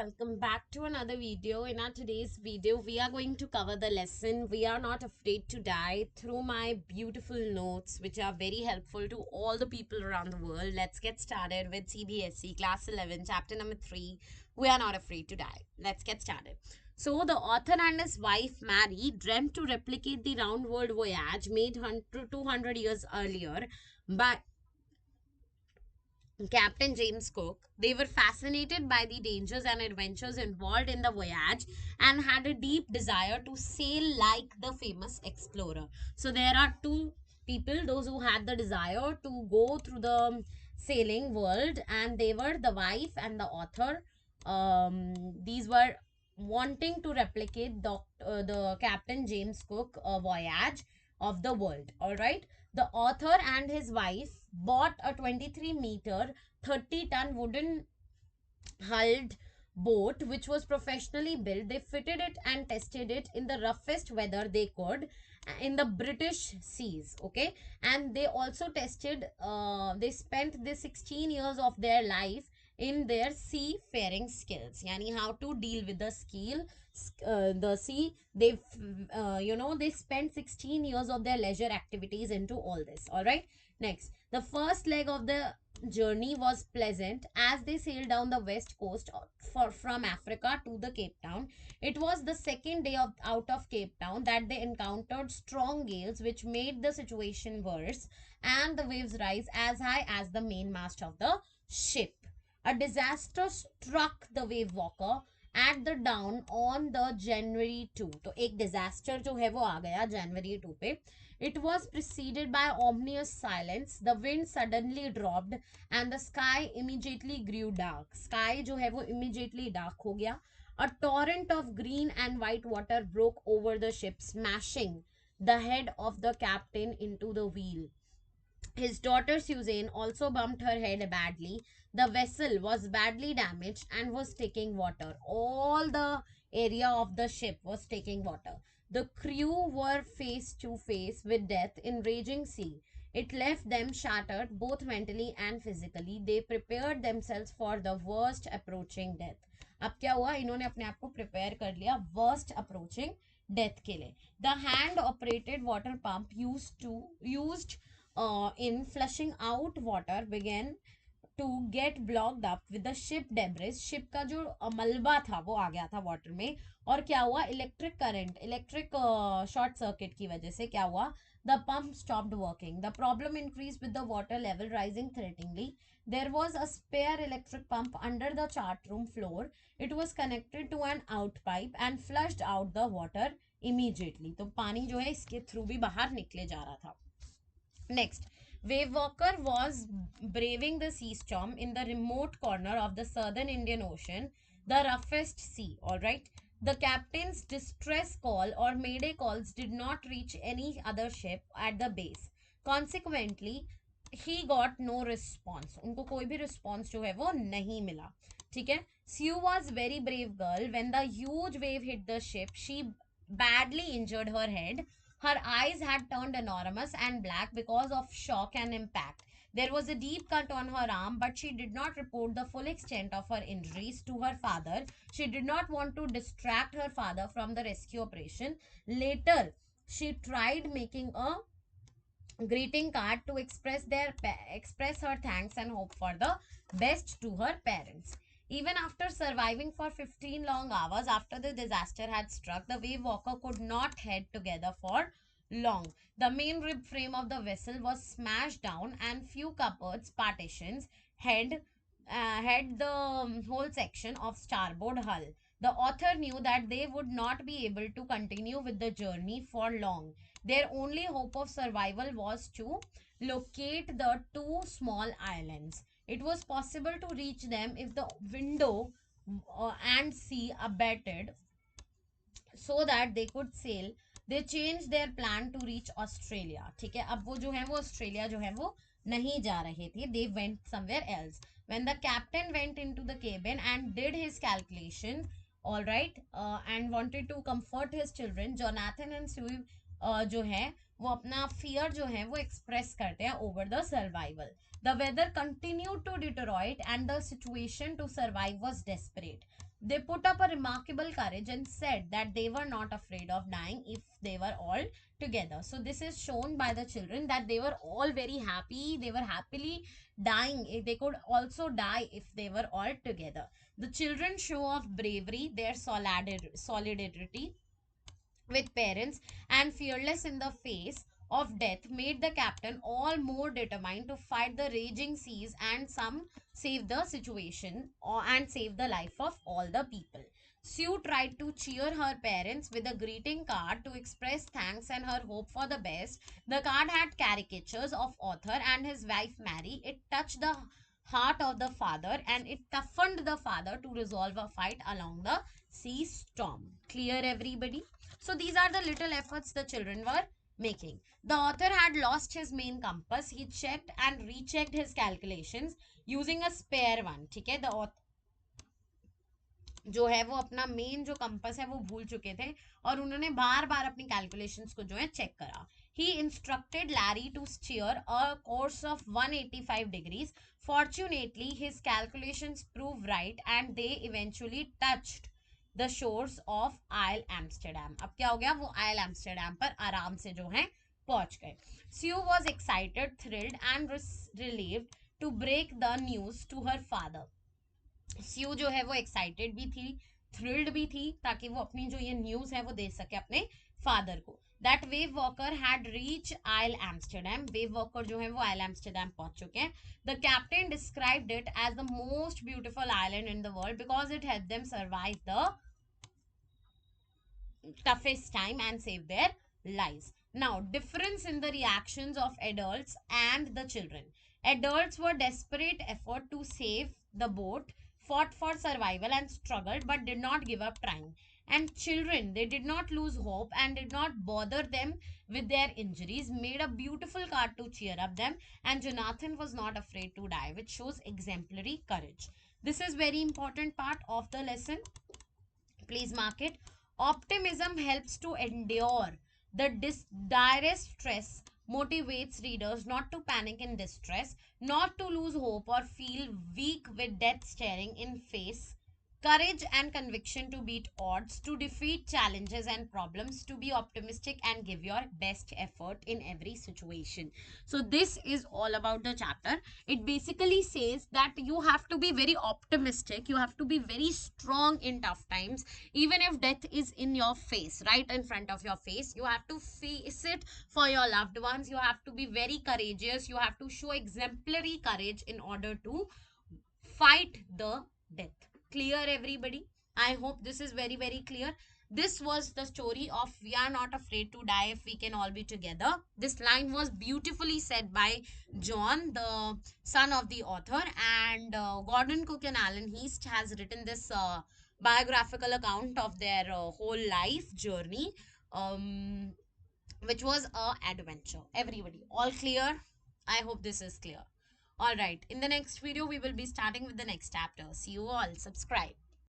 welcome back to another video. In our today's video, we are going to cover the lesson We Are Not Afraid to Die through my beautiful notes, which are very helpful to all the people around the world. Let's get started with CBSE Class 11, Chapter number 3, We Are Not Afraid to Die. Let's get started. So, the author and his wife Mary dreamt to replicate the round world voyage made 200 years earlier by Captain James Cook. They were fascinated by the dangers and adventures involved in the voyage and had a deep desire to sail like the famous explorer. So there are two people, those who had the desire to go through the sailing world, and they were the wife and the author. These were wanting to replicate the Captain James Cook voyage of the world. All right, the author and his wife bought a 23-meter, 30-ton wooden hulled boat which was professionally built. They fitted it and tested it in the roughest weather they could in the British seas. Okay, and they also tested, they spent the 16 years of their life in their seafaring skills, yani how to deal with the the sea. They spent 16 years of their leisure activities into all this. All right, next, the first leg of the journey was pleasant as they sailed down the west coast from Africa to the Cape Town. It was the second day out of Cape Town that they encountered strong gales which made the situation worse, and the waves rise as high as the mainmast of the ship. A disaster struck the wave walker at the down on the January 2. तो एक disaster जो है वो आ गया January 2 पे. It was preceded by ominous silence. The wind suddenly dropped and the sky immediately grew dark. Sky जो है वो immediately dark हो गया. A torrent of green and white water broke over the ship, smashing the head of the captain into the wheel. His daughter Suzanne also bumped her head badly. The vessel was badly damaged and was taking water. All the area of the ship was taking water. The crew were face to face with death in raging sea. It left them shattered both mentally and physically. They prepared themselves for the worst approaching death. अब क्या हुआ, इन्होंने अपने आप को prepare कर लिया worst approaching death के लिए. The hand operated water pump used in flushing out water began to get blocked up with the ship debris. Ship का जो मलबा था वो आ गया था वाटर में. और क्या हुआ, electric current, electric short circuit की वजह से क्या हुआ, the pump stopped working. The problem increased with the water level rising threateningly. There was a spare electric pump under the chart room floor. It was connected to an out pipe and flushed out the water immediately. तो पानी जो है इसके through भी बाहर निकले जा रहा था. Next, Wave Walker was braving the sea storm in the remote corner of the southern Indian Ocean, the roughest sea. All right. The captain's distress call or mayday calls did not reach any other ship at the base. Consequently, he got no response. उनको कोई भी response जो है वो नहीं मिला. ठीक है. Sue was very brave girl. When the huge wave hit the ship, she badly injured her head. Her eyes had turned enormous and black because of shock and impact. There was a deep cut on her arm, but she did not report the full extent of her injuries to her father. She did not want to distract her father from the rescue operation. Later, she tried making a greeting card to express her thanks and hope for the best to her parents. Even after surviving for 15 long hours after the disaster had struck, the wave walker could not head together for long. The main rib frame of the vessel was smashed down and few cupboards partitions had the whole section of starboard hull. The author knew that they would not be able to continue with the journey for long. Their only hope of survival was to locate the two small islands. It was possible to reach them if the window and sea abated so that they could sail. They changed their plan to reach Australia. ठीक है, अब वो जो है वो Australia जो है वो नहीं जा रहे थे. They went somewhere else. When the captain went into the cabin and did his calculation, all right, and wanted to comfort his children, Jonathan and Sue जो है वो अपना fear जो है वो express करते हैं over the survival. The weather continued to deteriorate and the situation to survive was desperate. They put up a remarkable courage and said that they were not afraid of dying if they were all together. So this is shown by the children that they were all very happy. They were happily dying. They could also die if they were all together. The children show off bravery, their solidarity with parents, and fearless in the face of death made the captain all more determined to fight the raging seas and some save the situation and save the life of all the people. Sue tried to cheer her parents with a greeting card to express thanks and her hope for the best. The card had caricatures of Arthur and his wife Mary. It touched the heart of the father and it toughened the father to resolve a fight along the sea storm. Clear, everybody? So these are the little efforts the children were making. The author had lost his main compass. He checked and rechecked his calculations using a spare one. ठीक है, the author जो है वो अपना main जो compass है वो भूल चुके थे और उन्होंने बार बार अपनी कैलकुलेशंस को जो है चेक करा. He instructed Larry to steer a course of 185 degrees. Fortunately, his calculations proved right and they eventually touched the shores of Isle Amsterdam. अब क्या हो गया, वो Isle Amsterdam पर आराम से जो है पहुंच गए. Sue was excited, thrilled and relieved to break the news to her father. स्यू जो है वो एक्साइटेड भी थी, थ्रिल्ड भी थी, ताकि वो अपनी जो ये न्यूज है वो दे सके अपने फादर को. That Wave Walker had reach Isle Amsterdam. Wave Walker जो है वो आइल एम्स्टरडैम पहुंच चुके हैं. The captain described it as the most beautiful island in the world because it help them survive the toughest time and save their lives. Now, difference in the reactions of adults and the children. Adults were desperate effort to save the boat, fought for survival and struggled but did not give up trying. And children, they did not lose hope and did not bother them with their injuries, made a beautiful card to cheer up them, and Jonathan was not afraid to die, which shows exemplary courage. This is very important part of the lesson. Please mark it. Optimism helps to endure the direst stress, motivates readers not to panic in distress, not to lose hope or feel weak with death staring in face. Courage and conviction to beat odds, to defeat challenges and problems, to be optimistic and give your best effort in every situation. So, this is all about the chapter. It basically says that you have to be very optimistic, you have to be very strong in tough times, even if death is in your face, right in front of your face. You have to face it for your loved ones. You have to be very courageous. You have to show exemplary courage in order to fight the death. Clear, everybody? I hope this is very, very clear. This was the story of We Are Not Afraid to Die If We Can All Be Together. This line was beautifully said by John, the son of the author, and Gordon Cook and Alan Heast has written this biographical account of their whole life journey, which was a adventure. Everybody, all clear? I hope this is clear. All right, in the next video, we will be starting with the next chapter. See you all. Subscribe.